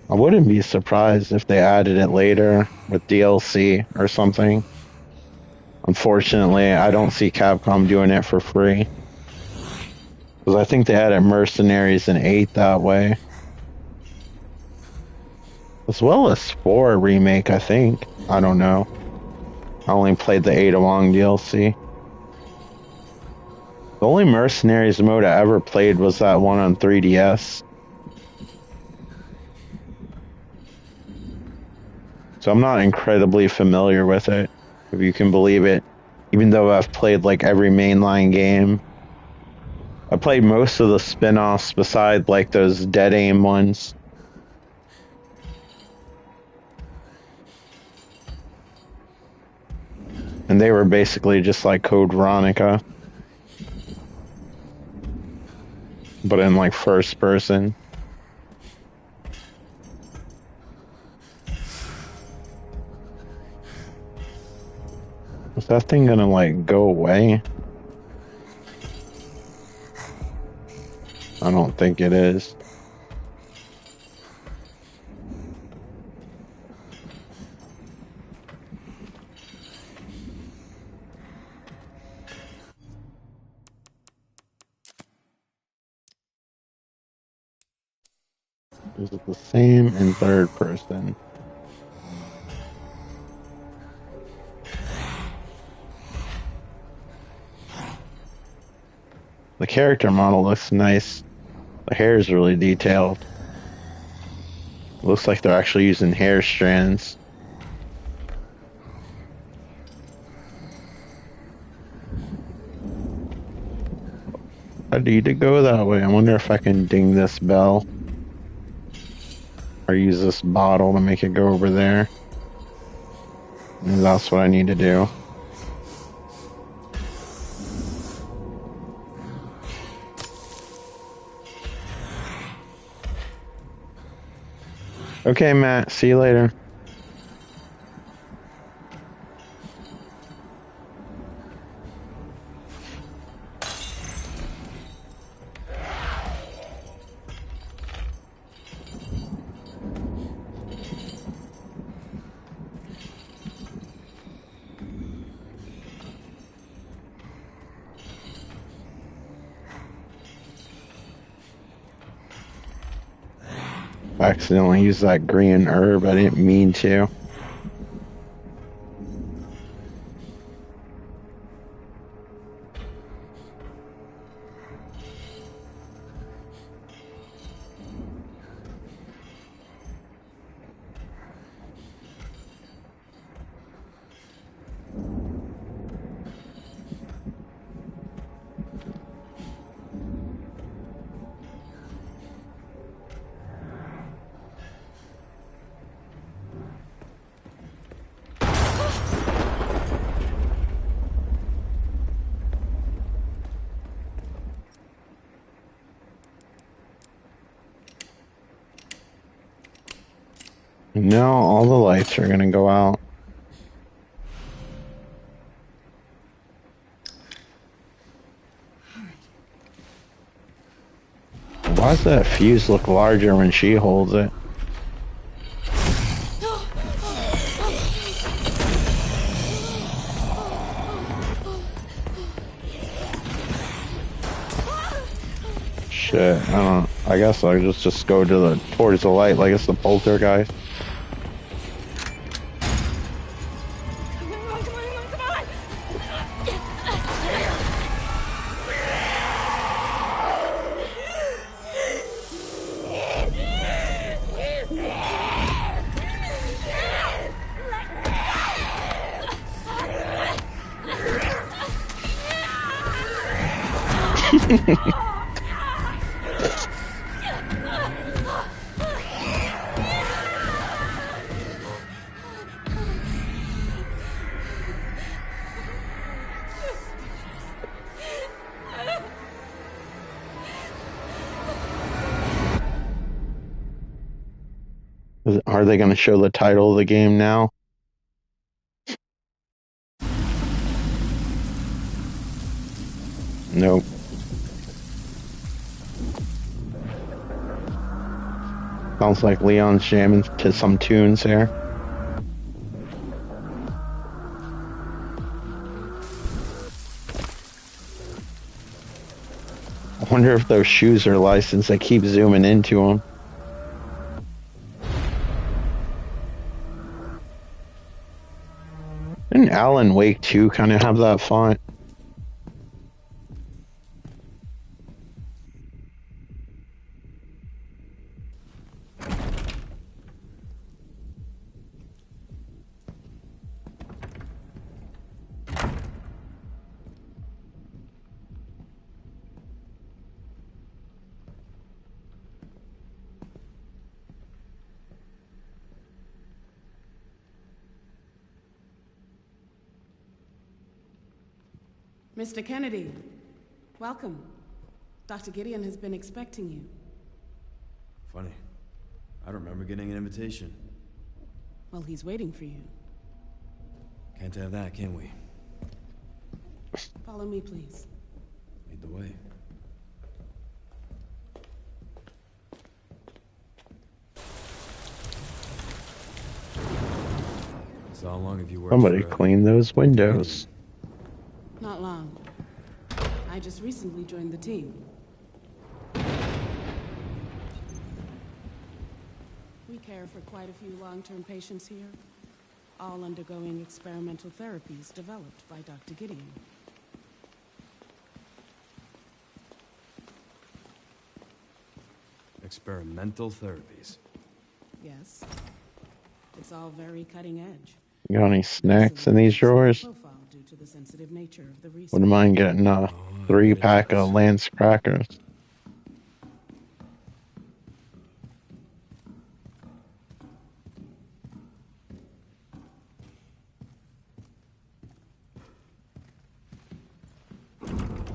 I wouldn't be surprised if they added it later with DLC or something. Unfortunately, I don't see Capcom doing it for free. Because I think they added Mercenaries in 8 that way. As well as 4 remake, I think. I don't know. I only played the Ada Wong DLC. The only Mercenaries mode I ever played was that one on 3DS. So I'm not incredibly familiar with it, if you can believe it. Even though I've played like every mainline game. I played most of the spin-offs beside like those Dead Aim ones. And they were basically just like Code Veronica. But in like first person. Is that thing gonna like go away? I don't think it is. Is it the same in third person? The character model looks nice. The hair is really detailed. Looks like they're actually using hair strands. I need to go that way. I wonder if I can ding this bell. Or use this bottle to make it go over there. And that's what I need to do. Okay, Matt. See you later. I accidentally used that green herb. I didn't mean to. Now all the lights are gonna go out. Why does that fuse look larger when she holds it? Shit, I don't know. I guess I'll just go to towards the light like it's the poltergeist. Are they going to show the title of the game now? Nope. Sounds like Leon's jamming to some tunes here. I wonder if those shoes are licensed. I keep zooming into them. Didn't Alan Wake 2 kind of have that font? Mr. Kennedy, welcome. Dr. Gideon has been expecting you. Funny. I don't remember getting an invitation. Well, he's waiting for you. Can't have that, can we? Follow me, please. Lead the way. So how long have you worked Somebody for, clean those windows. Not long. I just recently joined the team. care for quite a few long-term patients here, all undergoing experimental therapies developed by Dr. Gideon. Experimental therapies. Yes. It's all very cutting edge. You got any snacks in these drawers? Profile due to the sensitive nature of the research. Wouldn't mind getting a 3-pack of Lance crackers.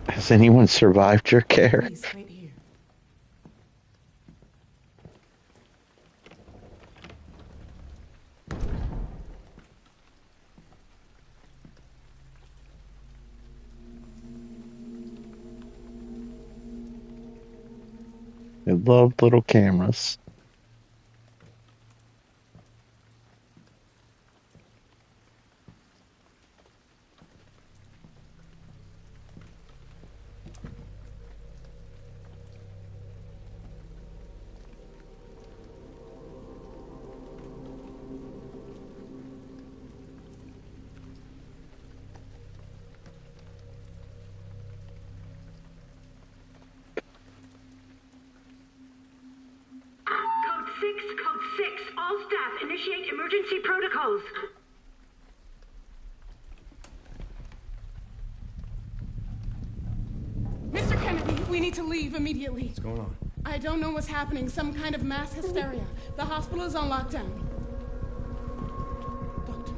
Has anyone survived your care? Please, wait here. I love little cameras. Code 6. All staff, initiate emergency protocols. Mr. Kennedy, we need to leave immediately. What's going on? I don't know what's happening. Some kind of mass hysteria. The hospital is on lockdown. Doctor.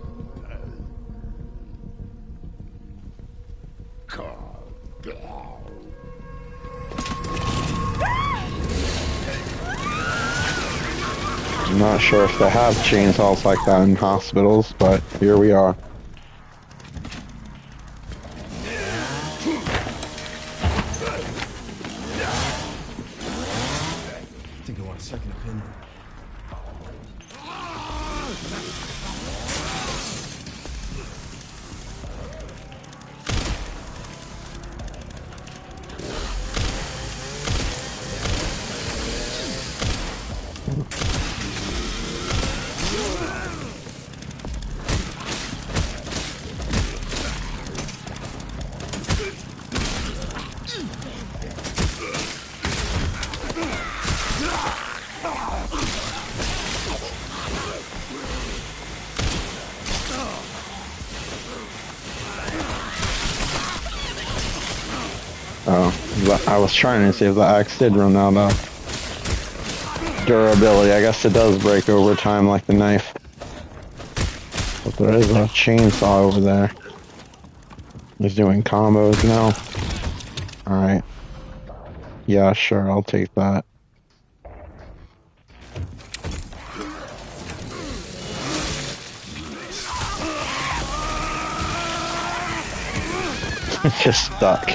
I'm not sure if they have chainsaws like that in hospitals, but here we are. I think I want a second opinion. Oh, I was trying to see if the axe did run out of durability. I guess it does break over time like the knife. But there is a chainsaw over there. He's doing combos now. Alright. Yeah, sure, I'll take that. It's just stuck.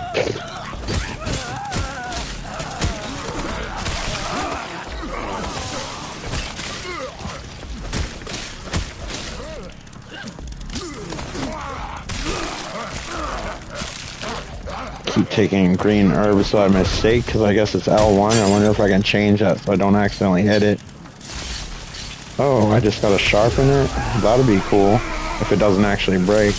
Keep taking green herbs by mistake because I guess it's L1. I wonder if I can change that so I don't accidentally hit it. Oh, I just gotta sharpen it? That'd be cool if it doesn't actually break.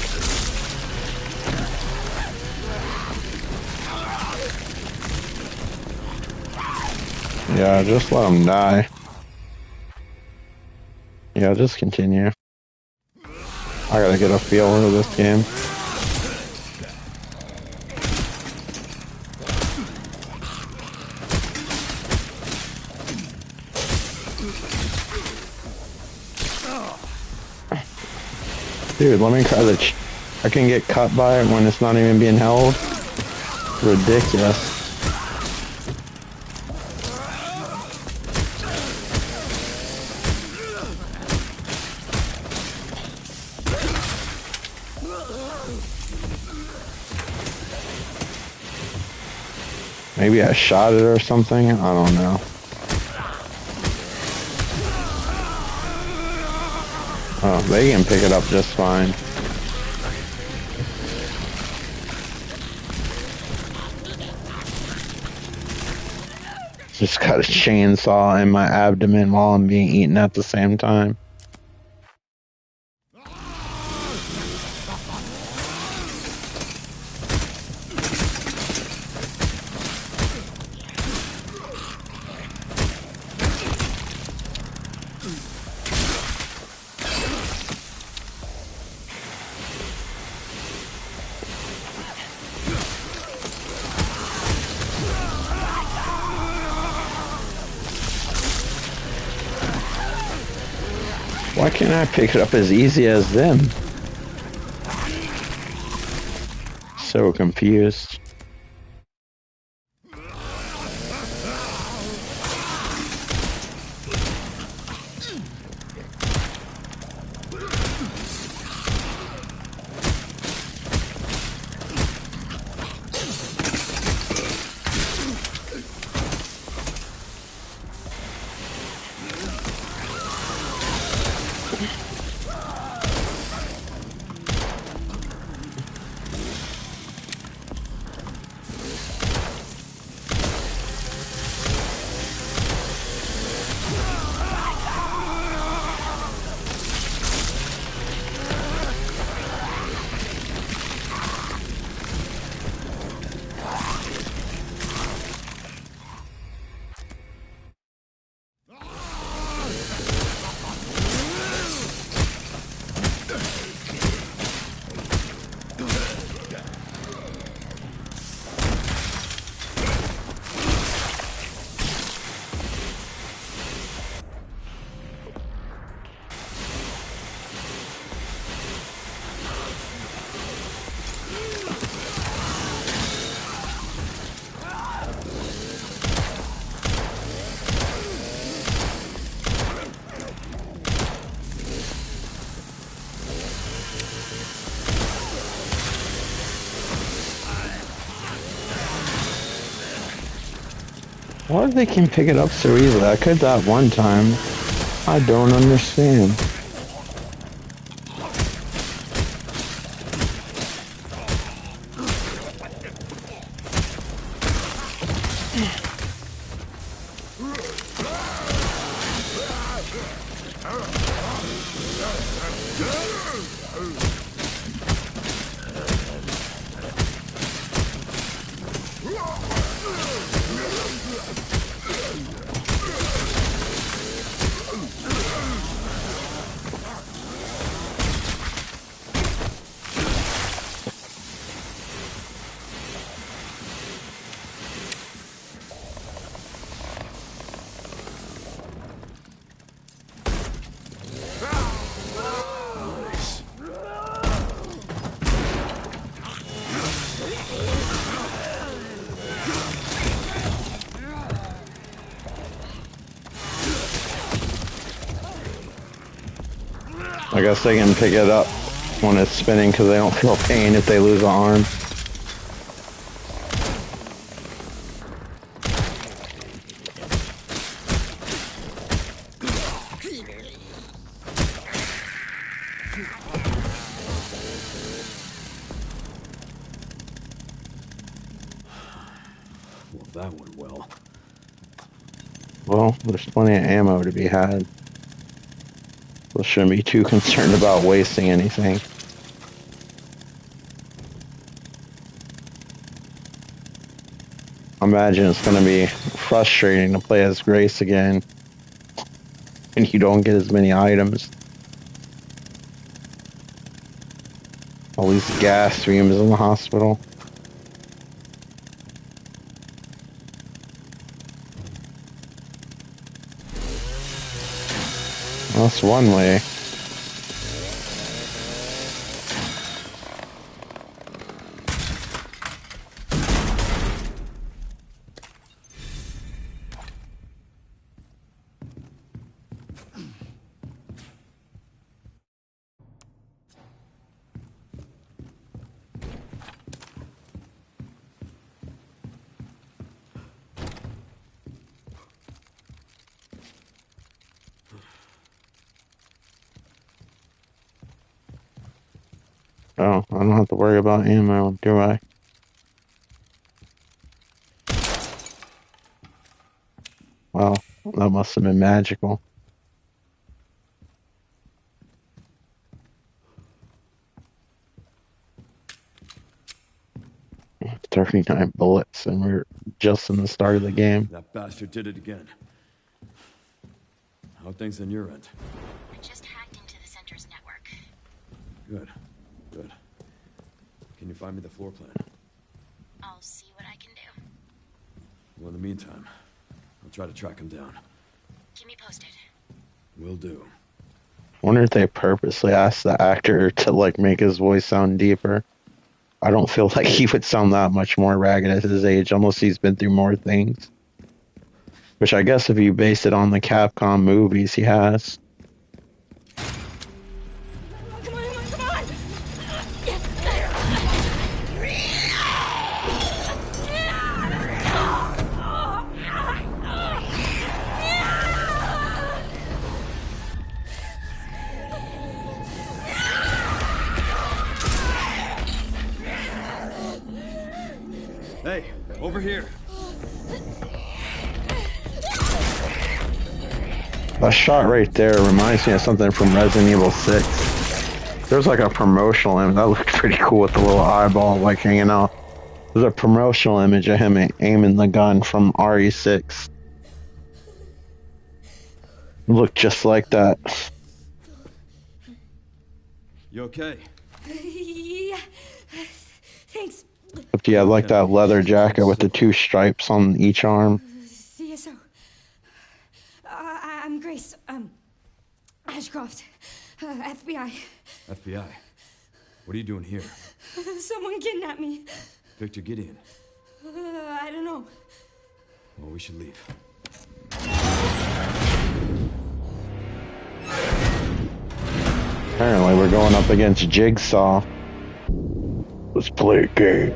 Yeah, just let him die. Yeah, just continue. I gotta get a feel for this game. Dude, let me cut the I can get cut by it when it's not even being held. Ridiculous. Maybe I shot it or something? I don't know. Oh, they can pick it up just fine. Just got a chainsaw in my abdomen while I'm being eaten at the same time. Why can't I pick it up as easy as them? So confused. Why they can pick it up so easily? I could that one time. I don't understand. I guess they can pick it up when it's spinning because they don't feel pain if they lose an arm. Well, that went well. Well, there's plenty of ammo to be had. So shouldn't be too concerned about wasting anything. I imagine it's going to be frustrating to play as Grace again, and you don't get as many items. All these gas fumes in the hospital. That's one way. Oh, I don't have to worry about ammo, do I? That must have been magical. 39 bullets, and we're just in the start of the game. That bastard did it again. How are things on your end? I just hacked into the center's network. Good. Good. Can you find me the floor plan? I'll see what I can do. Well, in the meantime, I'll try to track him down. Keep me posted. Will do. Wonder if they purposely asked the actor to like make his voice sound deeper. I don't feel like he would sound that much more ragged at his age unless he's been through more things. Which I guess if you base it on the Capcom movies, he has. Come on, come on! Hey, over here. That shot right there reminds me of something from Resident Evil 6. There's like a promotional image. That looked pretty cool with the little eyeball like hanging out. There's a promotional image of him aiming the gun from RE6. It looked just like that. You okay? Yeah. Thanks. Except he had like that leather jacket with the 2 stripes on each arm. CSO. I'm Grace. Ashcroft. FBI. FBI? What are you doing here? Someone kidnapped me. Victor Gideon. I don't know. Well, we should leave. Apparently we're going up against Jigsaw. Let's play a game.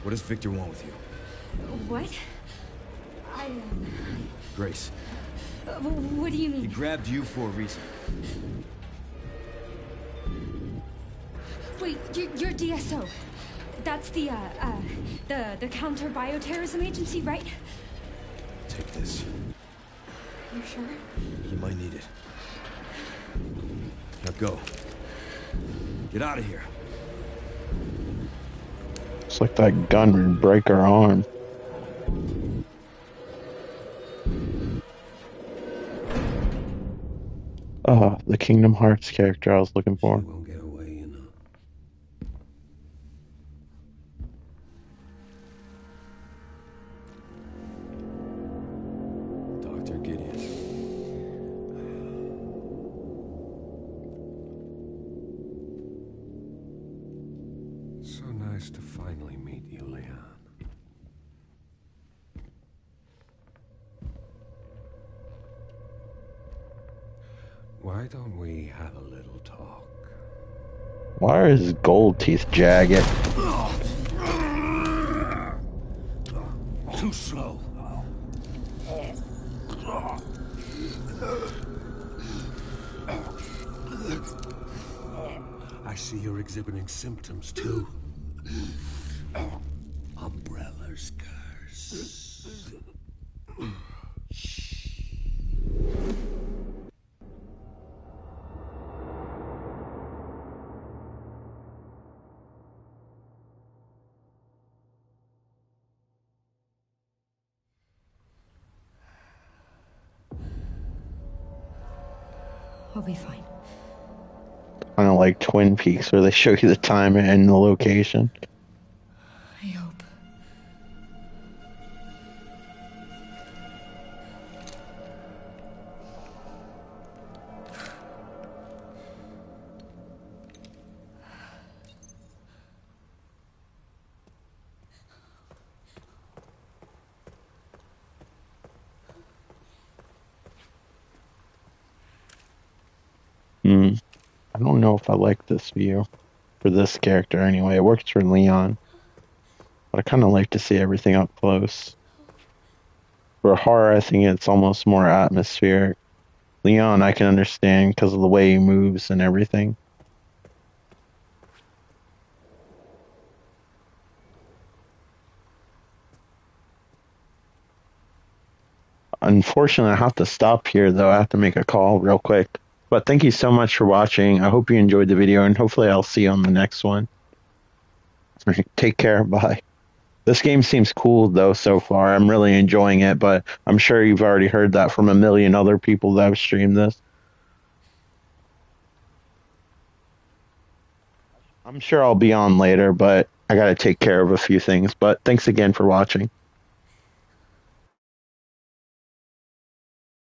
What does Victor want with you? What? Grace. What do you He mean? grabbed you for a reason. Wait, you're DSO. That's the counter bioterrorism agency, right? Take this. You sure? You might need it. Now go. Get out of here. It's like that gun would break her arm. The Kingdom Hearts character I was looking for. Won't get away, you know. Dr. Gideon. So nice to finally meet you, Leon. Why don't we have a little talk? Why are his gold teeth jagged? Too slow. I see you're exhibiting symptoms too. Umbrella's curse. I'll be fine. Kind of like Twin Peaks where they show you the time and the location. I hope. I don't know if I like this view. For this character anyway. It works for Leon. But I kind of like to see everything up close. For horror, I think it's almost more atmospheric. Leon, I can understand because of the way he moves and everything. Unfortunately, I have to stop here, though. I have to make a call real quick. But thank you so much for watching. I hope you enjoyed the video, and hopefully I'll see you on the next one. Take care. Bye. This game seems cool, though, so far. I'm really enjoying it, but I'm sure you've already heard that from a million other people that have streamed this. I'm sure I'll be on later, but I gotta take care of a few things. But thanks again for watching.